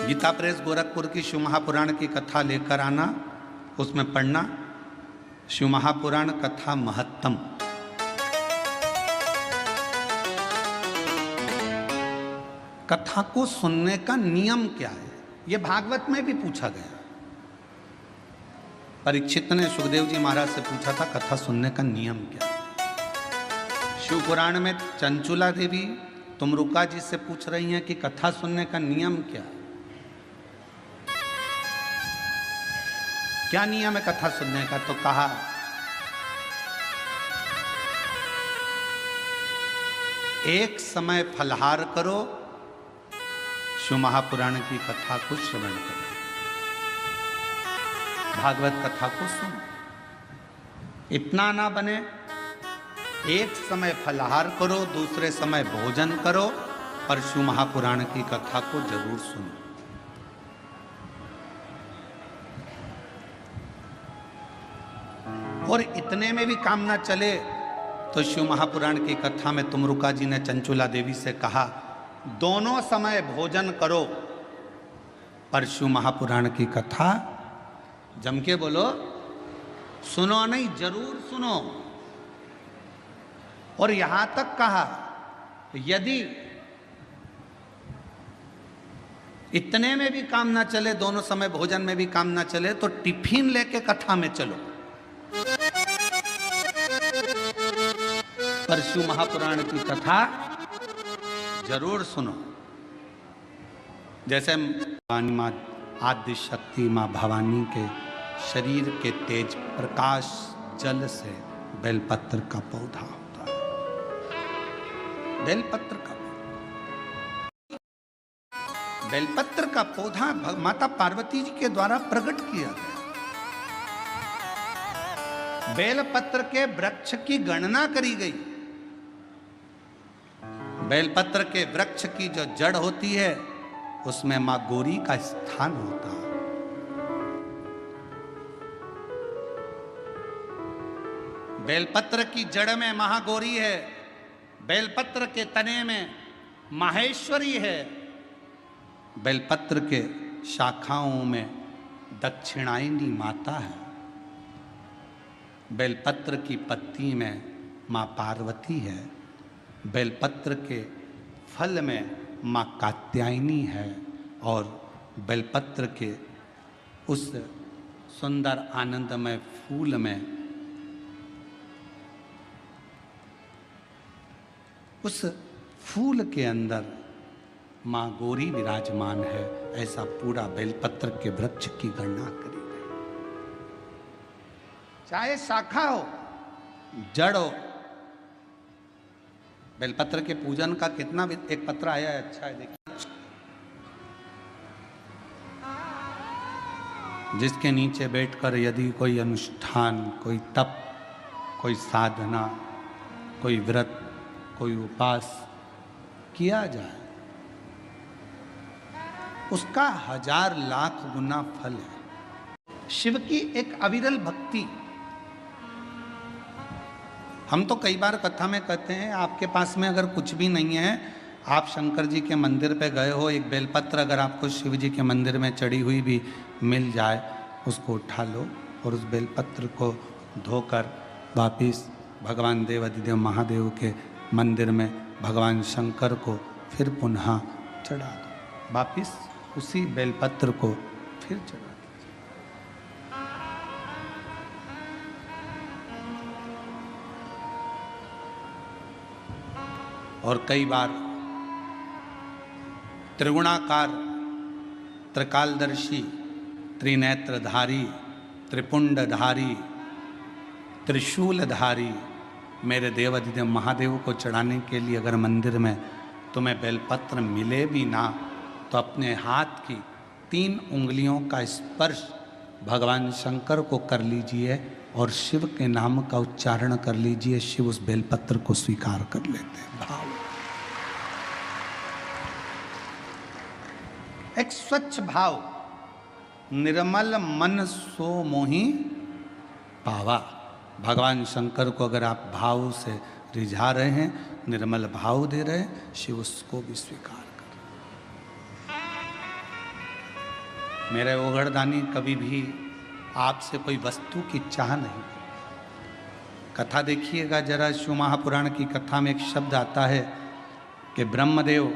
गीता प्रेस गोरखपुर की शिव महापुराण की कथा लेकर आना, उसमें पढ़ना शिव महापुराण कथा महत्तम। कथा को सुनने का नियम क्या है, यह भागवत में भी पूछा गया। परीक्षित ने सुखदेव जी महाराज से पूछा था कथा सुनने का नियम क्या है। शिव पुराण में चंचुला देवी तुमरुका जी से पूछ रही हैं कि कथा सुनने का नियम क्या है, क्या नियम है कथा सुनने का। तो कहा एक समय फलहार करो, शिव महापुराण की कथा को श्रवण करो, भागवत कथा को सुनो। इतना ना बने, एक समय फलहार करो, दूसरे समय भोजन करो, पर शिव महापुराण की कथा को जरूर सुनो। और इतने में भी काम ना चले तो शिव महापुराण की कथा में तुमरुका जी ने चंचुला देवी से कहा दोनों समय भोजन करो, पर शिव महापुराण की कथा जम के बोलो, सुनो नहीं जरूर सुनो। और यहां तक कहा यदि इतने में भी काम ना चले, दोनों समय भोजन में भी काम ना चले, तो टिफिन लेके कथा में चलो, पर शिव महापुराण की कथा जरूर सुनो। जैसे मां आदि शक्ति मां भवानी के शरीर के तेज प्रकाश जल से बेलपत्र का पौधा होता है, बेलपत्र का बेलपत्र का पौधा माता पार्वती जी के द्वारा प्रकट किया गया। बेलपत्र के वृक्ष की गणना करी गई। बेलपत्र के वृक्ष की जो जड़ होती है उसमें मां गौरी का स्थान होता है। बेलपत्र की जड़ में महागौरी है, बेलपत्र के तने में माहेश्वरी है, बेलपत्र के शाखाओं में दक्षिणायनी माता है, बेलपत्र की पत्ती में मां पार्वती है, बेलपत्र के फल में मां कात्यायनी है, और बेलपत्र के उस सुंदर आनंदमय फूल में उस फूल के अंदर मां गौरी विराजमान है। ऐसा पूरा बेलपत्र के वृक्ष की गणना करी गई। चाहे शाखा हो जड़ हो, बेलपत्र के पूजन का कितना भी एक पत्र आया है, अच्छा है देखिए, जिसके नीचे बैठकर यदि कोई अनुष्ठान, कोई तप, कोई साधना, कोई व्रत, कोई उपास किया जाए, उसका 1000 लाख गुना फल है। शिव की एक अविरल भक्ति। हम तो कई बार कथा में कहते हैं आपके पास में अगर कुछ भी नहीं है, आप शंकर जी के मंदिर पे गए हो, एक बेलपत्र अगर आपको शिव जी के मंदिर में चढ़ी हुई भी मिल जाए, उसको उठा लो और उस बेलपत्र को धोकर वापिस भगवान देवाधिदेव महादेव के मंदिर में भगवान शंकर को फिर पुनः चढ़ा दो, वापिस उसी बेलपत्र को फिर चढ़ा दो। और कई बार त्रिगुणाकार, त्रिकालदर्शी, त्रिनेत्रधारी, त्रिपुंडधारी, त्रिशूलधारी मेरे देवाधिदेव महादेव को चढ़ाने के लिए अगर मंदिर में तुम्हें बेलपत्र मिले भी ना तो अपने हाथ की 3 उंगलियों का स्पर्श भगवान शंकर को कर लीजिए और शिव के नाम का उच्चारण कर लीजिए। शिव उस बेलपत्र को स्वीकार कर लेते हैं। भाव, एक स्वच्छ भाव, निर्मल मन सो मोहि पावा। भगवान शंकर को अगर आप भाव से रिझा रहे हैं, निर्मल भाव दे रहे हैं, शिव उसको भी स्वीकार कर। मेरे ओगड़दानी कभी भी आपसे कोई वस्तु की चाह नहीं। कथा देखिएगा जरा, शिव महापुराण की कथा में एक शब्द आता है कि ब्रह्मदेव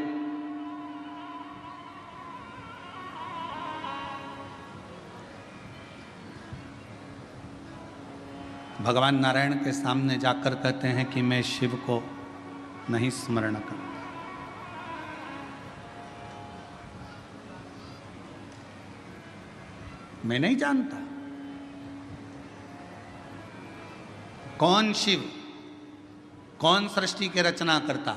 भगवान नारायण के सामने जाकर कहते हैं कि मैं शिव को नहीं स्मरण करता। मैं नहीं जानता कौन शिव, कौन सृष्टि के रचना करता।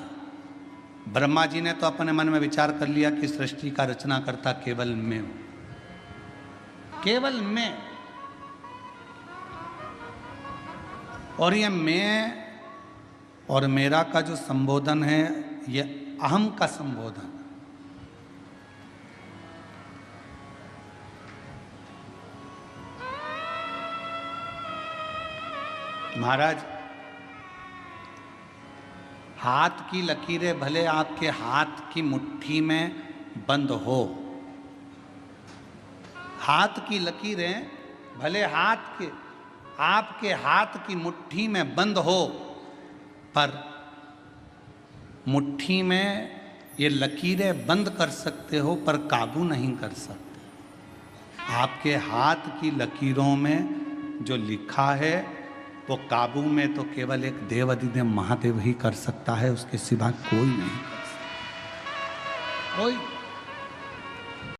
ब्रह्मा जी ने तो अपने मन में विचार कर लिया कि सृष्टि का रचना करता केवल मैं हूं, केवल मैं। और ये मैं और मेरा का जो संबोधन है, ये अहम का संबोधन। महाराज, हाथ की लकीरें भले आपके हाथ की मुट्ठी में बंद हो, हाथ की लकीरें भले आपके हाथ की मुट्ठी में बंद हो, पर मुट्ठी में ये लकीरें बंद कर सकते हो पर काबू नहीं कर सकते। आपके हाथ की लकीरों में जो लिखा है वो काबू में तो केवल एक देवाधिदेव महादेव ही कर सकता है, उसके सिवा कोई नहीं कर सकता। कोई